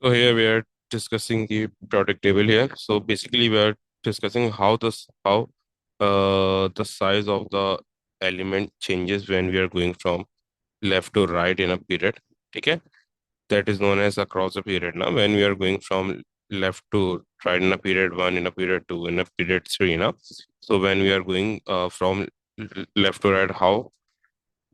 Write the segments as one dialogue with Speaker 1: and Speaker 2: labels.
Speaker 1: So here we are discussing the product table here. So basically we are discussing how the size of the element changes when we are going from left to right in a period. Okay, that is known as across a period. Now when we are going from left to right in a period one, in a period two, in a period three. Now, so when we are going from left to right, how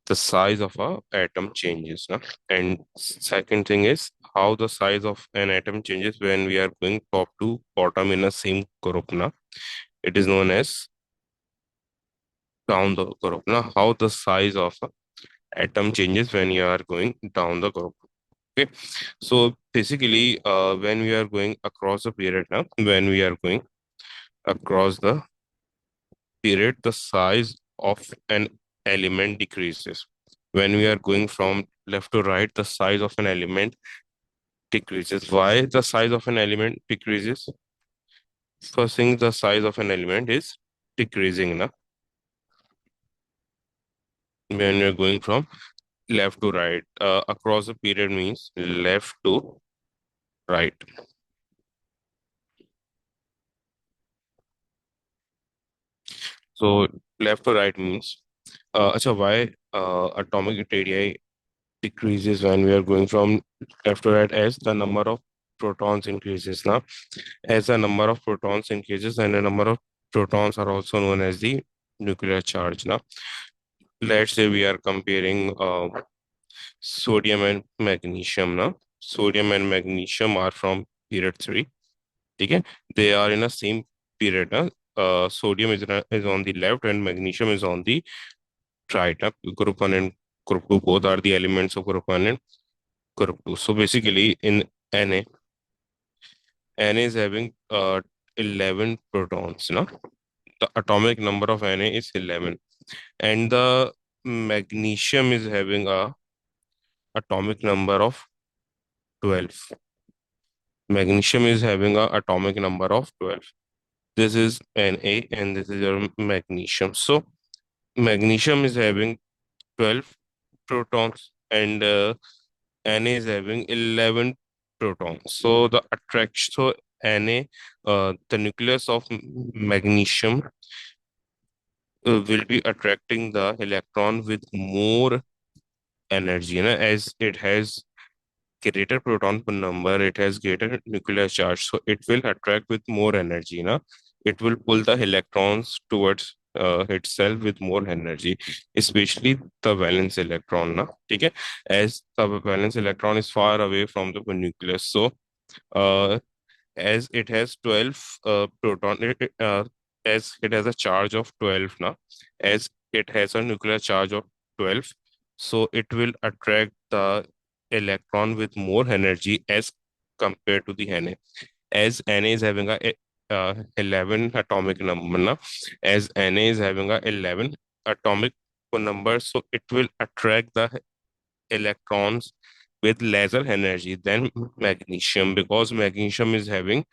Speaker 1: the size of a atom changes, no? And second thing is how the size of an atom changes when we are going top to bottom in a same group, na? It is known as down the group, na? How the size of a atom changes when you are going down the group. Okay, so basically when we are going across the period, now when we are going across the period, the size of an element decreases. When we are going from left to right, the size of an element decreases. Why the size of an element decreases? First thing, the size of an element is decreasing, na? When you're going from left to right. Across the period means left to right. So left to right means, why atomic radii decreases when we are going from left to right as the number of protons increases now. As the number of protons increases and the number of protons are also known as the nuclear charge now. Let's say we are comparing sodium and magnesium now. Sodium and magnesium are from period 3. Okay? They are in the same period. Now. Sodium is on the left and magnesium is on the right. Now. Group 1 and group 2 both are the elements of group 1 and group 2. So basically in Na is having 11 protons. No? The atomic number of Na is 11. And the magnesium is having a atomic number of 12. Magnesium is having a atomic number of 12. This is Na and this is your magnesium. So magnesium is having 12 protons and Na is having 11 protons. So the attraction, so Na, the nucleus of magnesium will be attracting the electron with more energy, as it has greater proton per number, it has greater nuclear charge, so it will attract with more energy. It will pull the electrons towards itself with more energy, especially the valence electron. Okay, as the valence electron is far away from the nucleus, so uh, as it has 12 as it has a charge of 12 now, as it has a nuclear charge of 12, so it will attract the electron with more energy as compared to the Na, as Na is having a 11 atomic number now, as Na is having a 11 atomic number, so it will attract the electrons with lesser energy than magnesium, because magnesium is having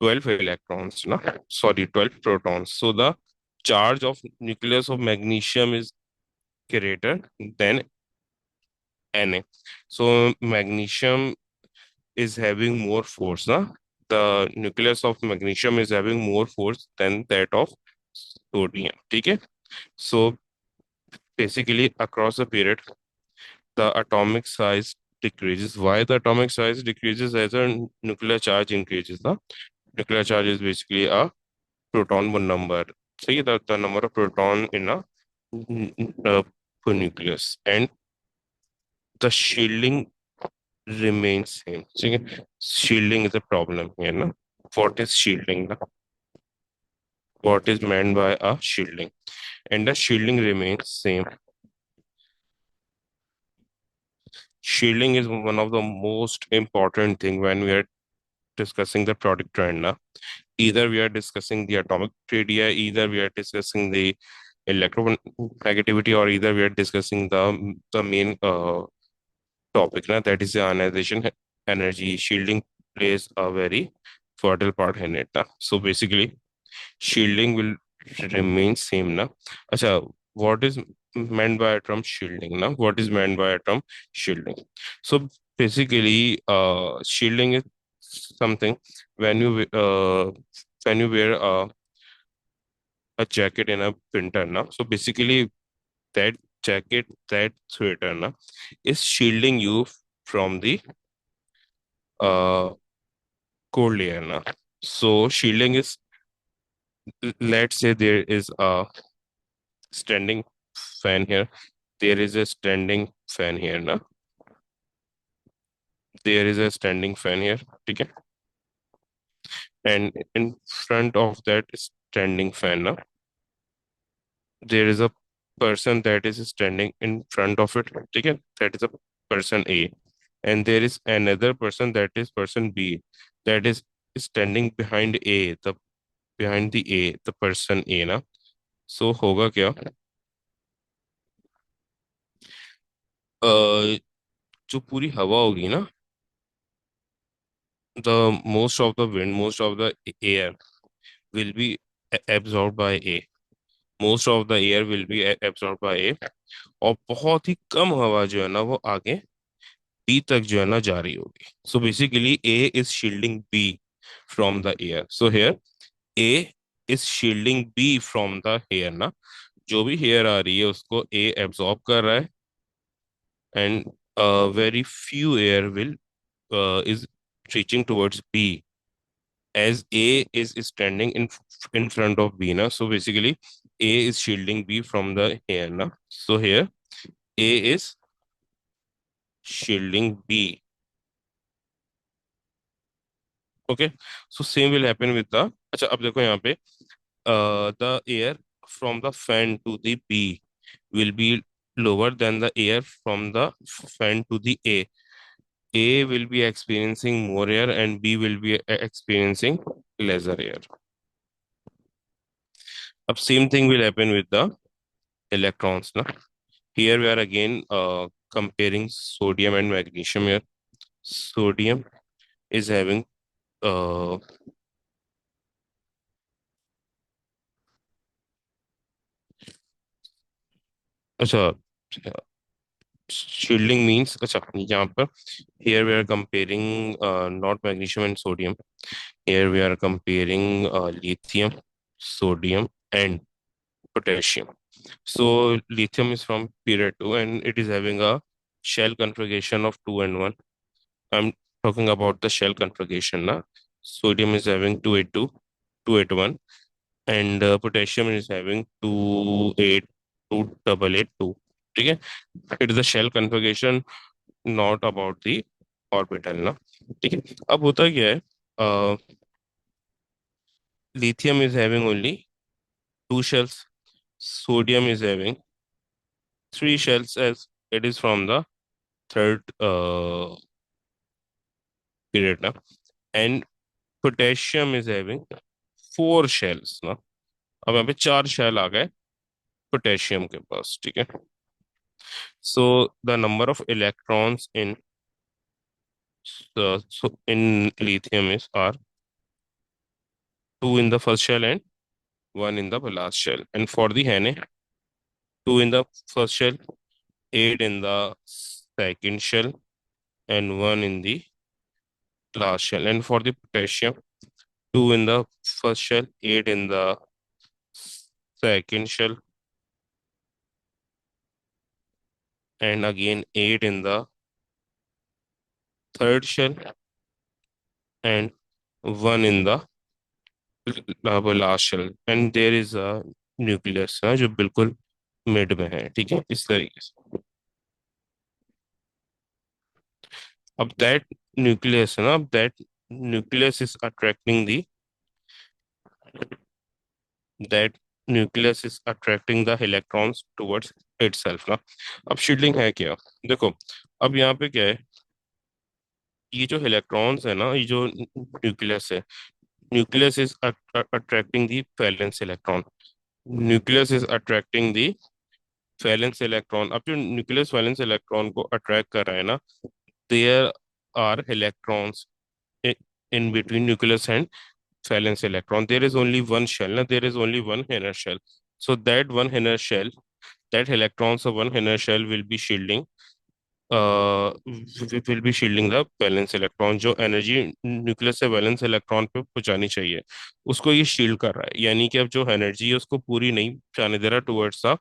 Speaker 1: 12 electrons, no? Sorry, 12 protons. So the charge of nucleus of magnesium is greater than Na. So magnesium is having more force, no? The nucleus of magnesium is having more force than that of sodium. Okay? So basically across the period, the atomic size decreases. Why the atomic size decreases? As a nuclear charge increases. The nuclear charge is basically a proton per number. See the number of proton in a per nucleus, and the shielding remains same. See, shielding is a problem here. No? What is shielding? No? What is meant by a shielding? And the shielding remains same. Shielding is one of the most important thing when we are discussing the product trend. Na? Either we are discussing the atomic radii, either we are discussing the electronegativity, or either we are discussing the main topic, that is the ionization energy. Shielding plays a very fertile part in it. So basically, shielding will remain same. Acha, what is meant by a term shielding? What is meant by a term shielding? So basically, shielding is something when when you wear a jacket in a winter now. So basically, that jacket, that sweater now, is shielding you from the uh cold air now. So shielding is, let's say there is a standing fan here. There is a standing fan here now. There is a standing fan here. Okay. And in front of that standing fan now, there is a person that is standing in front of it. Okay. That is a person A. And there is another person, that is person B, that is standing behind A, the behind the A, the person A ना. So होगा क्या? जो पूरी हवा होगी ना, the most of the wind, most of the air will be absorbed by A. Most of the air will be absorbed by A. और बहुत ही कम हवा जो है ना वो आगे B तक जो है ना जा रही होगी. So basically A is shielding B from the air. So here A is shielding B from the air ना. जो भी air आ रही है उसको A absorb कर रहा है, and very few air will is reaching towards B, as A is standing in front of B na. So basically A is shielding B from the air na. So here A is shielding B. Okay, so same will happen with the, अच्छा अब देखो यहाँ पे the air from the fan to the B will be lower than the air from the fan to the A. A will be experiencing more air and B will be experiencing lesser air. अब same thing will happen with the electrons na. Here we are again comparing sodium and magnesium here. Sodium is having uh, अच्छा shielding means अच्छा यहाँ पर here we are comparing not magnesium and sodium. Here we are comparing lithium, sodium and potassium. So lithium is from period 2 and it is having a shell configuration of 2 and 1. I'm talking about the shell configuration now. Sodium is having 282, 281, and potassium is having 28882. ठीक है? It is the shell configuration, not about the orbital ना. ठीक है? अब होता क्या है? Uh, Lithium is having only two shells. Sodium is having three shells, as it is from the third period now. And potassium is having four shells ना. अब यहाँ पे चार शेल आ गए पोटेशियम के पास. ठीक है. So the number of electrons in in lithium is are two in the first shell and one in the last shell. And for the Hene, two in the first shell, eight in the second shell, and one in the last shell. And for the potassium, two in the first shell, eight in the second shell, and again eight in the third shell, and one in the last shell. And there is a nucleus है जो बिल्कुल mid में है. ठीक है, इस तरीके से. अब दैट न्यूक्लियस है ना, अब that nucleus is attracting the that nucleus is attracting the electrons towards itself ना. अब शील्डिंग है क्या? देखो, अब यहाँ पे क्या है, ये जो इलेक्ट्रॉन्स है ना, ये जो न्यूक्लियस है, nucleus is attracting the valence electron. Nucleus is attracting the valence electron. अब जो न्यूक्लियस वैलेंस इलेक्ट्रॉन को अट्रैक्ट कर रहा है ना, there are electrons in between nucleus and valence electron. There is only one shell. Now there is only one inner shell. So that one inner shell, that electrons of one inner shell will be shielding will be shielding the valence electron. जो energy nucleus से valence electron पे पहुंचानी चाहिए उसको ये shield कर रहा है, यानी कि अब जो एनर्जी है उसको पूरी नहीं जाने दे रहा टुवर्ड्स द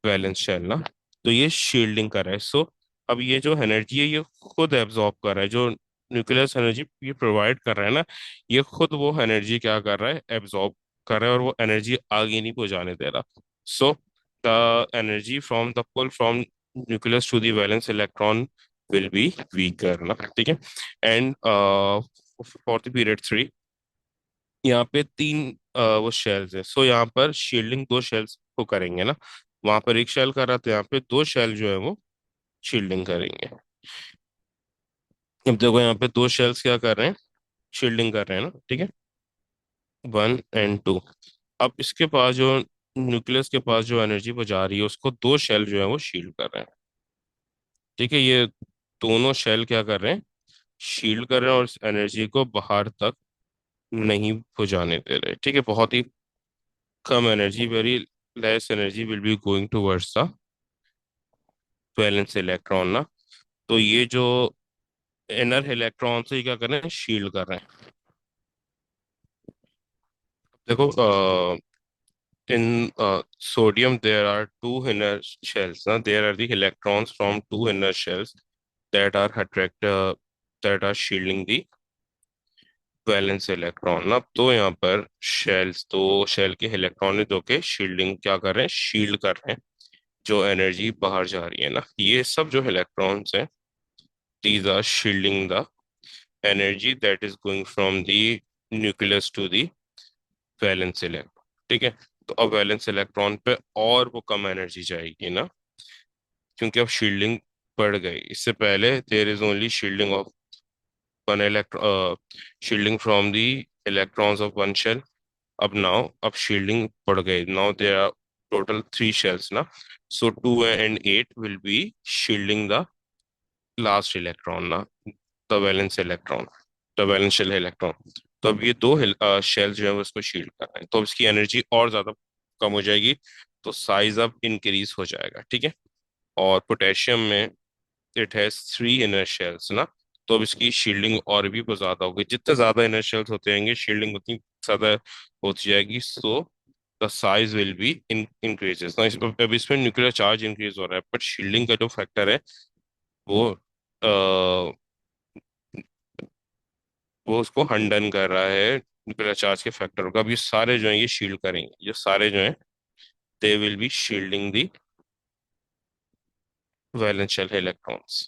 Speaker 1: वैलेंस शेल ना। तो ये शील्डिंग कर रहा है। सो अब ये जो एनर्जी है ये खुद एब्जॉर्ब कर रहा है, जो न्यूक्लियस एनर्जी ये प्रोवाइड कर रहा है ना, ये खुद वो एनर्जी क्या कर रहा है, एब्जॉर्ब कर रहा है, और वो एनर्जी आगे नहीं पहुंचाने दे रहा। So the energy from the pull from nucleus to the valence electron will be weaker ना, ठीक है। एंड फॉर द पीरियड 3 यहाँ पे तीन वो शेल्स है। सो यहाँ पर शील्डिंग दो शेल्स को करेंगे ना, वहां पर एक शेल कर रहा था, यहाँ पे दो शेल जो है वो शील्डिंग करेंगे। अब देखो यहाँ पे दो शेल्स क्या कर रहे हैं, शील्डिंग कर रहे हैं ना, ठीक है, 1 और 2। अब इसके पास जो न्यूक्लियस के पास जो एनर्जी वो जा रही है उसको दो शेल जो है वो शील्ड कर रहे हैं, ठीक है। ये दोनों शेल क्या कर रहे हैं, शील्ड कर रहे हैं, और इस एनर्जी को बाहर तक नहीं पहुंचाने दे रहे, ठीक है। बहुत ही कम energy, very less energy will be going towards the valence electron ना। तो ये जो इनर इलेक्ट्रॉन से क्या कर रहे हैं, शील्ड कर रहे हैं। देखो इन sodium there are two inner shells ना, there are the electrons from two inner shells that are that are shielding the valence electron ना। तो यहाँ पर शेल्स, तो शेल के इलेक्ट्रॉन दो के शील्डिंग क्या कर रहे हैं, शील्ड कर रहे हैं जो एनर्जी बाहर जा रही है ना। ये सब जो इलेक्ट्रॉन्स हैं, these are shielding the energy that is going from the nucleus to the valence electron, ठीक है। तो अब वैलेंस इलेक्ट्रॉन पे और वो कम एनर्जी जाएगी ना, क्योंकि अब शील्डिंग बढ़ गई। इससे पहले there is only shielding of one electron, shielding from the electrons of one shell. अब शील्डिंग बढ़ गई, now there are total 3 shells ना। So 2 and 8 will be shielding the last electron ना, the valence electron, the valential electron. तो अब ये दो shell जो है वो इसको शील्ड कर रहे हैं, तो अब इसकी एनर्जी और ज्यादा कम हो जाएगी, तो साइज अब इंक्रीज हो जाएगा, ठीक है। और पोटेशियम में इट हैज 3 इनर शेल्स ना, तो अब इसकी शील्डिंग और भी बहुत ज्यादा होगी। जितने ज्यादा इनर शेल्स होते रहेंगे शील्डिंग उतनी ज्यादा होती जाएगी। So the size will be increases ना। अब इसमें न्यूक्लियर चार्ज इंक्रीज हो रहा है, बट शील्डिंग का जो फैक्टर है वो वो उसको हंडन कर रहा है न्यूक्लियर चार्ज के फैक्टर का। अब ये सारे जो है ये शील्ड करेंगे, ये सारे जो है they will be shielding the वैलेंशियल electrons.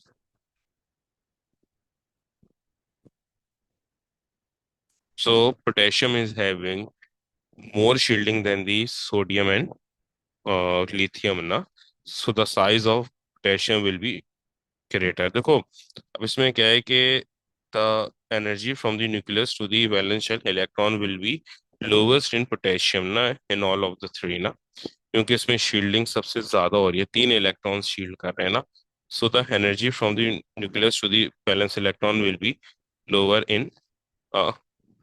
Speaker 1: So potassium is having more shielding than the sodium and lithium ना। so the size of potassium will be greater। देखो अब इसमें क्या है कि the energy from the nucleus to the valence shell electron will be lowest in potassium ना, in all of the three ना, क्योंकि इसमें शील्डिंग सबसे ज्यादा हो रही है, 3 इलेक्ट्रॉन्स शील्ड कर रहे हैं ना। so the energy from the nucleus to the valence electron will be lower in uh,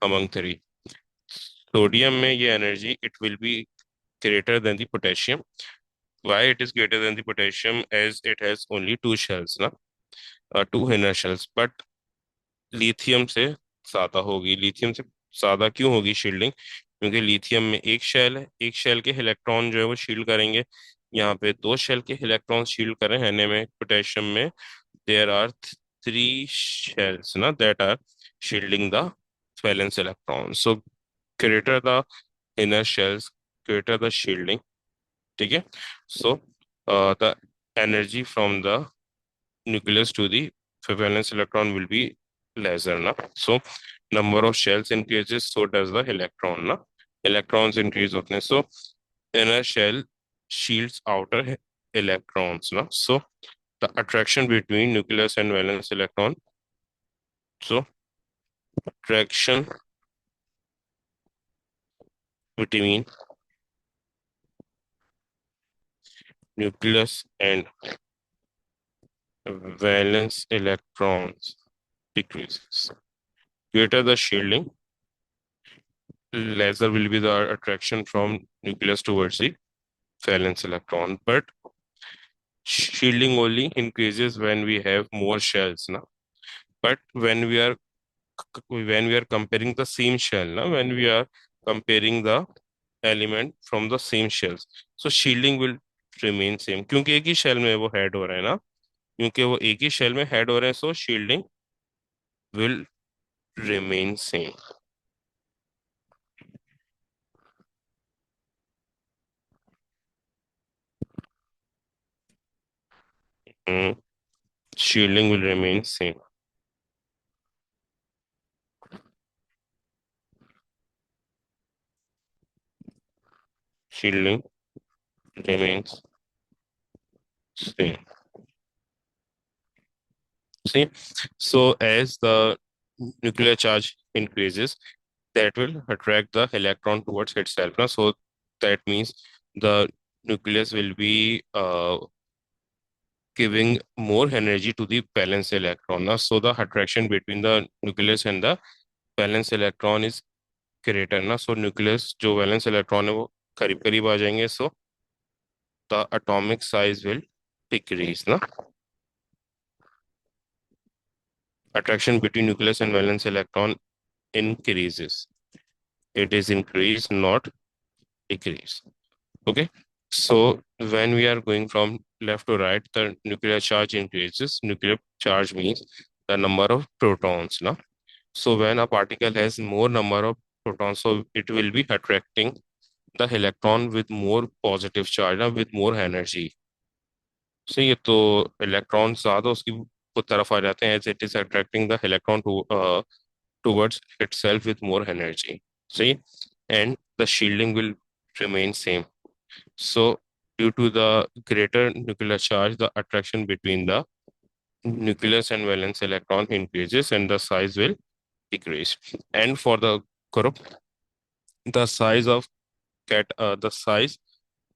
Speaker 1: among three। Sodium में ये energy it will be greater than the potassium। Why it is greater than the potassium? As it has only two shells ना, two inner shells। but lithium से ज्यादा होगी। Lithium से ज्यादा क्यों होगी शील्डिंग, क्योंकि लिथियम में एक शेल है, एक शेल के इलेक्ट्रॉन जो है वो शील्ड करेंगे। यहाँ पे दो शेल के इलेक्ट्रॉन शील्ड करें हैं में पोटेशियम में देयर आर 3 शेल्स ना that are shielding the valence electron. So greater the inner shells, greater the shielding, ठीक है। So the energy from the nucleus to the valence electron will be lesser ना। so number of shells increases, so does the electron ना, electrons increase होते हैं। so inner shell shields outer electrons ना। so the attraction between nucleus and valence electron, so attraction between nucleus and valence electrons decreases, greater the shielding, lesser will be the attraction from nucleus towards the valence electron। but shielding only increases when we have more shells, na. But when we are comparing the same shell, na, when we are comparing the element from the same shells, so shielding will remain same, क्योंकि एक ही shell में वो head हो रहा है ना, क्योंकि वो एक ही शेल में हेड हो रहे हैं, so shielding will remain same. Hmm. Shielding will remain same. Shielding remains same. See, so as the nuclear charge increases, that will attract the electron towards itself. Na? So that means the nucleus will be giving more energy to the valence electron. Na? So the attraction between the nucleus and the valence electron is greater. Na? So nucleus जो valence electron है वो करीब करीब आ जाएंगे. So the atomic size will decrease. Na? Attraction between nucleus and valence electron increases. It is increase, not decrease. Okay. So when we are going from left to right, the nuclear charge increases. Nuclear charge means the number of protons. No? So when a particle has more number of protons, so it will be attracting the electron with more positive charge, with more energy. So ये तो electrons ज़्यादा उसकी को तरफ आ जाते हैं, as it is attracting the electron towards itself with more energy. See, and the shielding will remain same. So due to the greater nuclear charge, the attraction between the nucleus and valence electron increases and the size will decrease. And for the group, the size of the size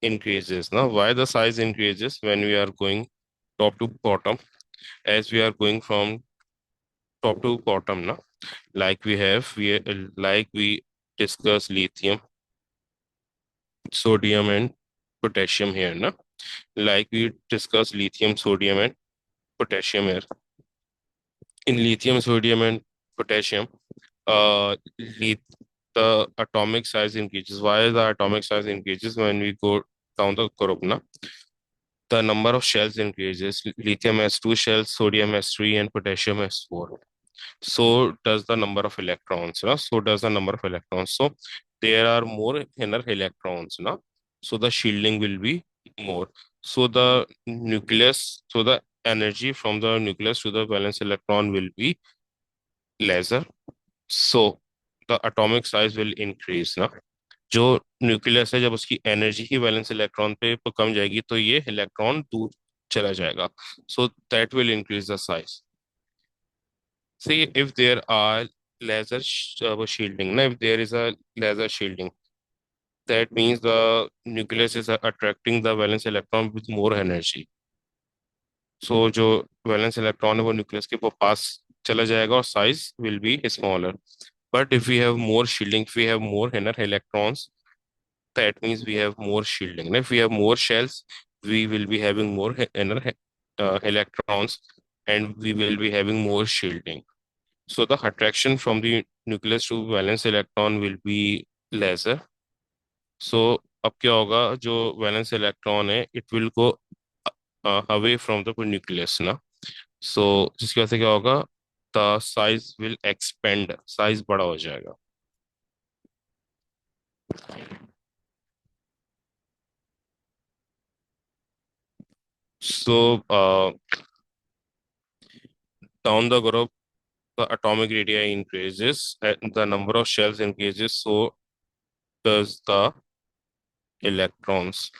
Speaker 1: increases. Now, why the size increases when we are going top to bottom? As we are going from top to bottom, now, like we discuss lithium, sodium, and potassium here, na? Like we discuss lithium, sodium, and potassium here. In lithium, sodium, and potassium, le the atomic size increases. Why the atomic size increases when we go down the group, na? The number of shells increases. Lithium has two shells, sodium has three, and potassium has four. So does the number of electrons, na? So does the number of electrons. So there are more inner electrons, na? So the shielding will be more. So the energy from the nucleus to the valence electron will be lesser. So the atomic size will increase, ना. जो nucleus है, जब उसकी energy ही valence electron पे कम जाएगी, तो ये electron दूर चला जाएगा. So that will increase the size. See, if there are shielding, now if there is a laser shielding, that means the nucleus is attracting the valence electron with more energy. So जो valence electron है वो nucleus के पास चला जाएगा और size will be smaller. But if we have more shielding, if we have more inner electrons, that means we have more shielding. And if we have more shells, we will be having more inner electrons, and we will be having more shielding. So the attraction from the nucleus to valence electron will be lesser. So अब क्या होगा, जो valence electron है, it will go away from the nucleus ना. So जिसकी वजह से क्या होगा, the size will expand, size बड़ा हो जाएगा. So down the group, the atomic radii increases and the number of shells increases, so does the electrons.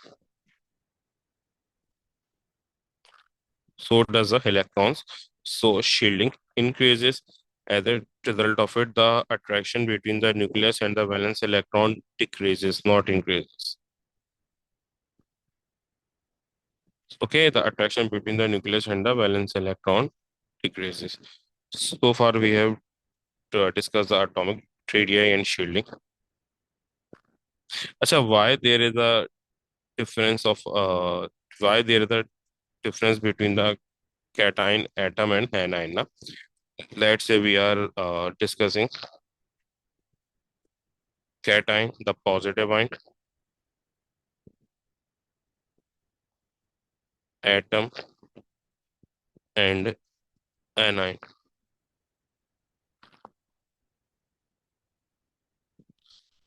Speaker 1: So does the electrons. So shielding increases. As a result of it, the attraction between the nucleus and the valence electron decreases, not increases. Okay, the attraction between the nucleus and the valence electron decreases. So far, we have discussed the atomic radii and shielding. Acha, why there is a difference of why there is a difference between the cation atom and anion. Na? Let's say we are discussing cation, the positive ion, atom, and anion.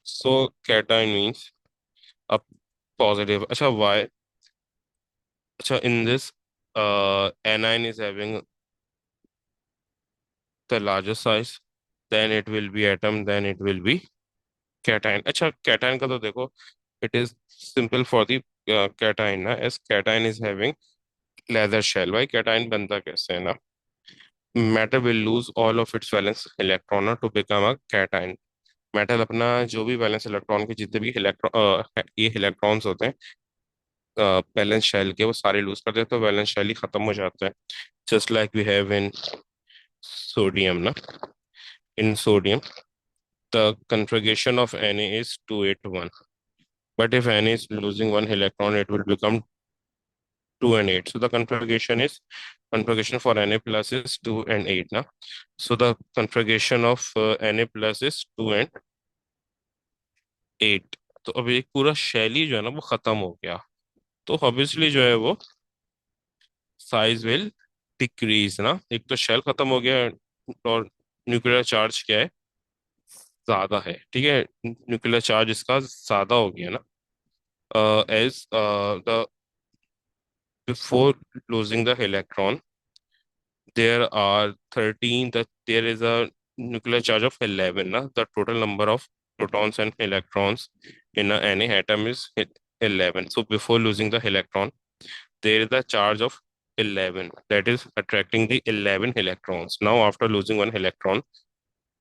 Speaker 1: So cation means a positive. Acha, why? Acha, in this, anion is having the larger size, then it will be atom, then it will be cation. अच्छा cation का तो देखो, it is simple for the cation ना, as cation is having leather shell. भाई cation बनता कैसे है ना, matter will lose all of its valence electron ना to become a cation. Metal अपना जो भी वैलेंस इलेक्ट्रॉन के जितने भी इलेक्ट्रॉन ये इलेक्ट्रॉन्स होते हैं वैलेंस शेल के, वो सारे लूज कर देते हैं, तो वैलेंस शेल ही खत्म हो जाता है. Just like we have in sodium ना. In sodium the configuration of Na is 281. But if Na is losing one electron, it will become 2 and 8. So the configuration for Na plus is 2 and 8 ना. So the configuration of Na plus is 2 and 8. तो अब एक पूरा शैली जो है ना वो खत्म हो गया. तो ऑब्वियसली जो है वो साइज विल डिक्रीज ना. एक तो शेल खत्म हो गया, और न्यूक्लियर चार्ज क्या है, ज्यादा है. ठीक है, न्यूक्लियर चार्ज इसका ज्यादा हो गया ना. As the before losing the electron, there are 13, that there is a nuclear charge of 11 na? The total number of protons and electrons in any atom is 11. So before losing the electron, there is a charge of 11 that is attracting the 11 electrons. Now after losing one electron,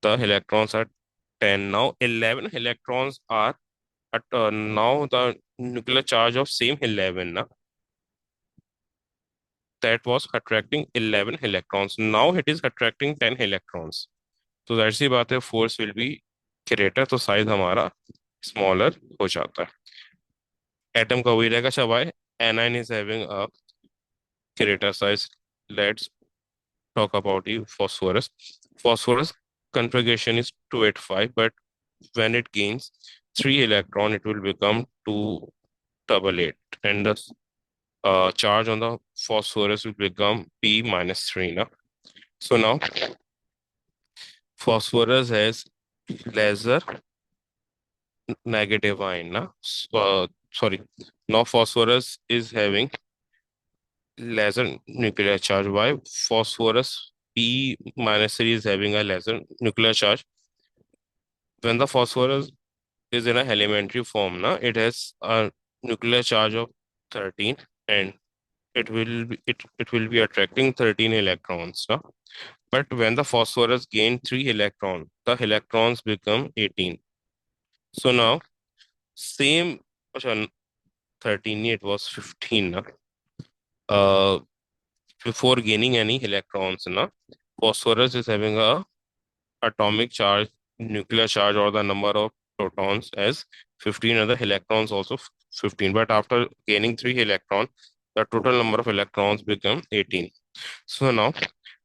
Speaker 1: the electrons are 10. Now 11 electrons are at now the nuclear charge of same 11 na, that was attracting 11 electrons. Now it is attracting 10 electrons. तो जाहिर सी बात है force will be greater, तो size हमारा smaller हो जाता है. Atom का वही रहेगा. अच्छा Y anion is having a greater size. Let's talk about the phosphorus. Phosphorus configuration is 285, but when it gains 3 electron, it will become 288, and the charge on the phosphorus will become P minus 3 now. So now phosphorus has lesser negative ion na. Sorry, now phosphorus is having lesser nuclear charge. Why? Phosphorus P minus 3 is having a lesser nuclear charge. When the phosphorus is in a elementary form na, it has a nuclear charge of 13, and it will be attracting 13 electrons na. But when the phosphorus gain 3 electrons, the electrons become 18. So now same, अच्छा, 13, it was 15 na. Uh, Before gaining any electrons na, phosphorus is having a atomic charge, nuclear charge, or the number of protons as 15, and the electrons also 15. But after gaining 3 electrons, the total number of electrons become 18. So now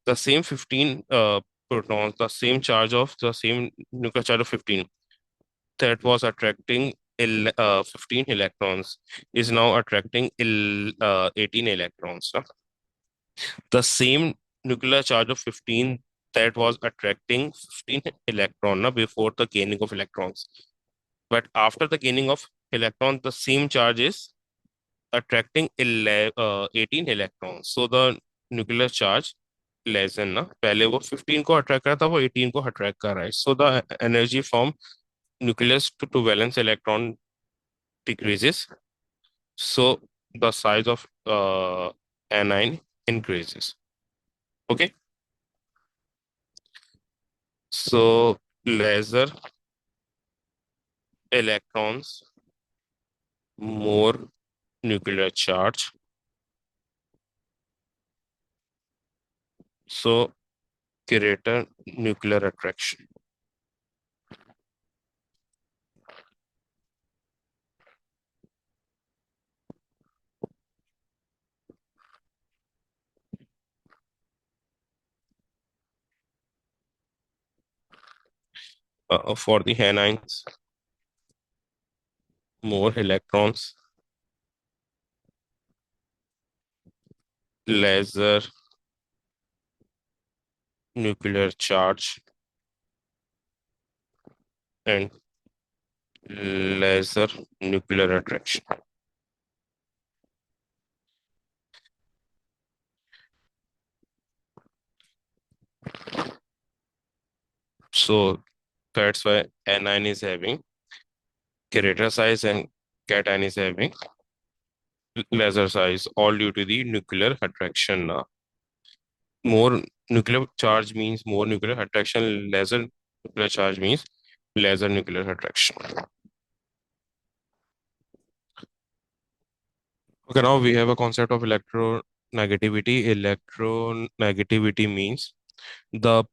Speaker 1: the same 15 protons, the same charge of the same nuclear charge of 15, that was attracting 15 electrons, is now attracting 18 electrons. No? The same nuclear charge of 15 that was attracting 15 electron na, before the gaining of electrons. But after the gaining of electrons, the same charge is attracting 18 electrons. So the nuclear charge less than ना, पहले वो 15 को attract कर रहा था, वो 18 को attract कर रहा है. So the energy from nucleus to valence electron decreases. So the size of anion increases. Okay. So lesser electrons, more nuclear charge. So greater nuclear attraction. For the anions, more electrons, lesser nuclear charge, and lesser nuclear attraction. So that's why anion is having greater size and cation is having lesser size, all due to the nuclear attraction. More nuclear charge means more nuclear attraction, lesser nuclear charge means lesser nuclear attraction. Okay, now we have a concept of electronegativity. Electronegativity means the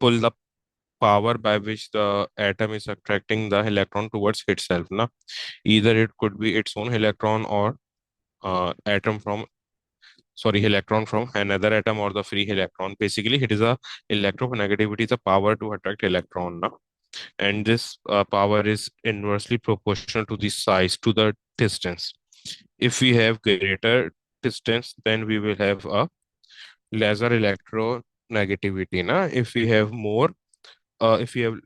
Speaker 1: power by which the atom is attracting the electron towards itself. Na? Either it could be its own electron or atom from electron from another atom or the free electron. Basically, it is a electronegativity is a power to attract electron. Na? And this power is inversely proportional to the size, to the distance. If we have greater distance, then we will have a lesser electronegativity. Na? If we have more, if we have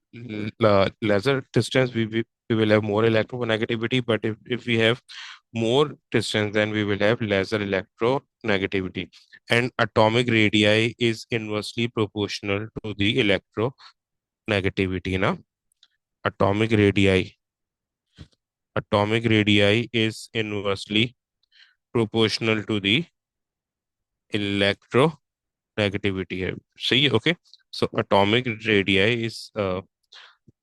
Speaker 1: lesser distance, we will have more electronegativity. But if we have more distance, then we will have lesser electronegativity. And atomic radii is inversely proportional to the electronegativity. Na? Atomic radii. Atomic radii is inversely proportional to the electronegativity here. See, okay. So atomic radii is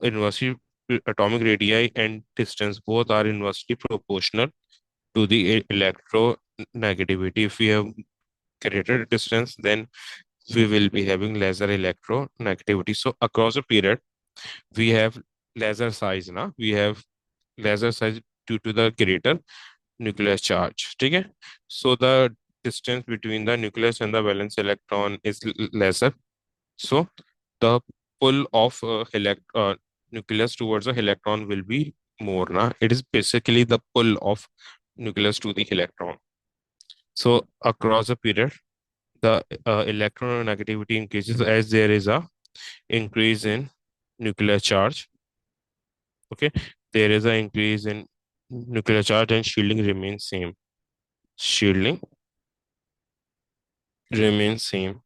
Speaker 1: inversely atomic radii and distance both are inversely proportional to the electronegativity. If we have greater distance, then we will be having lesser electronegativity. So across a period, we have lesser size. Na? We have lesser size due to the greater nuclear charge. Okay? So the distance between the nucleus and the valence electron is lesser. So the pull of nucleus towards the electron will be more. Na? It is basically the pull of nucleus to the electron. So across a period, the electronegativity increases as there is a increase in nuclear charge. Okay, there is an increase in nuclear charge and shielding remains same. Shielding remains same.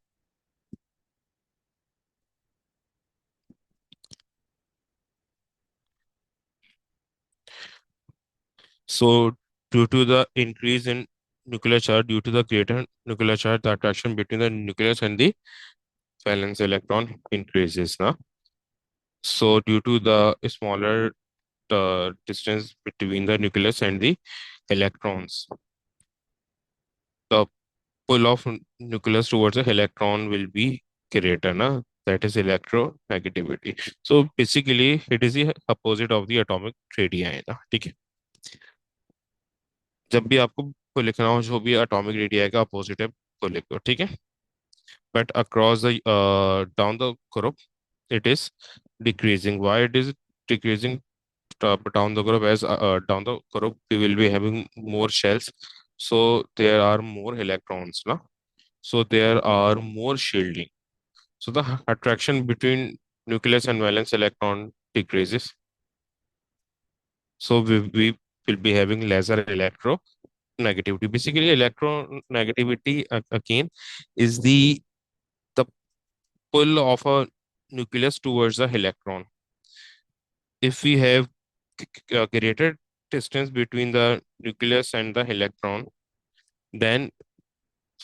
Speaker 1: So due to the increase in nuclear charge, due to the greater nuclear charge, the attraction between the nucleus and the valence electron increases. Na? So due to the smaller distance between the nucleus and the electrons, the pull of nucleus towards the electron will be greater. Na? That is electronegativity. So basically, it is the opposite of the atomic radii. ना ठीक है जब भी आपको को लिखना हो जो भी एटॉमिक रेडियस का अपोजिट है को लिखो ठीक है but across the down the group it is decreasing. Why it is decreasing down the group? As down the group we will be having more shells, so there are more electrons na? So there are more shielding, so the attraction between nucleus and valence electron decreases, so we will be having lesser electronegativity. Basically electronegativity again is the pull of a nucleus towards the electron. If we have a greater distance between the nucleus and the electron, then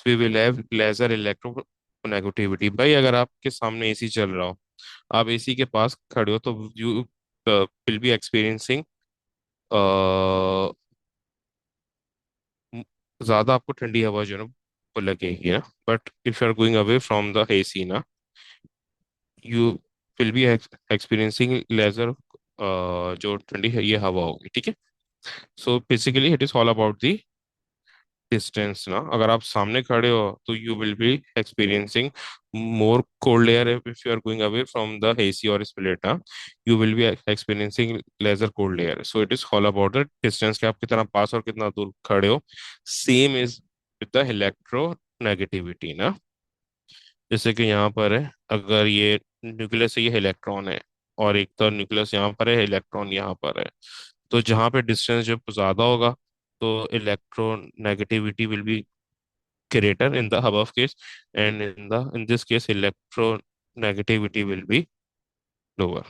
Speaker 1: we will have lesser electronegativity. भाई अगर आपके सामने AC चल रहा हो, आप AC के पास खड़े हो, तो यू विल बी एक्सपीरियंसिंग ज्यादा आपको ठंडी हवा जो है ना वो लगेगी ना. But if you are going away from the AC ना, you will be experiencing lesser जो ठंडी है ये हवा होगी. ठीक है. So basically it is all about the distance ना, अगर आप सामने खड़े हो तो you will be experiencing more cold air if you are going away from the AC और split, you will be experiencing lesser cold air. So it is all about the distance, कि आप कितना पास और कितना दूर खड़े हो। Same is with the electro negativity ना। जैसे कि यहाँ पर है, अगर ये न्यूक्लियस है, ये इलेक्ट्रॉन है, और एक तो न्यूक्लियस यहाँ पर है, इलेक्ट्रॉन यहाँ पर है। तो जहाँ पे डिस्टेंस जब ज्यादा होगा तो electronegativity will be greater in the above case, and in this case electronegativity will be lower.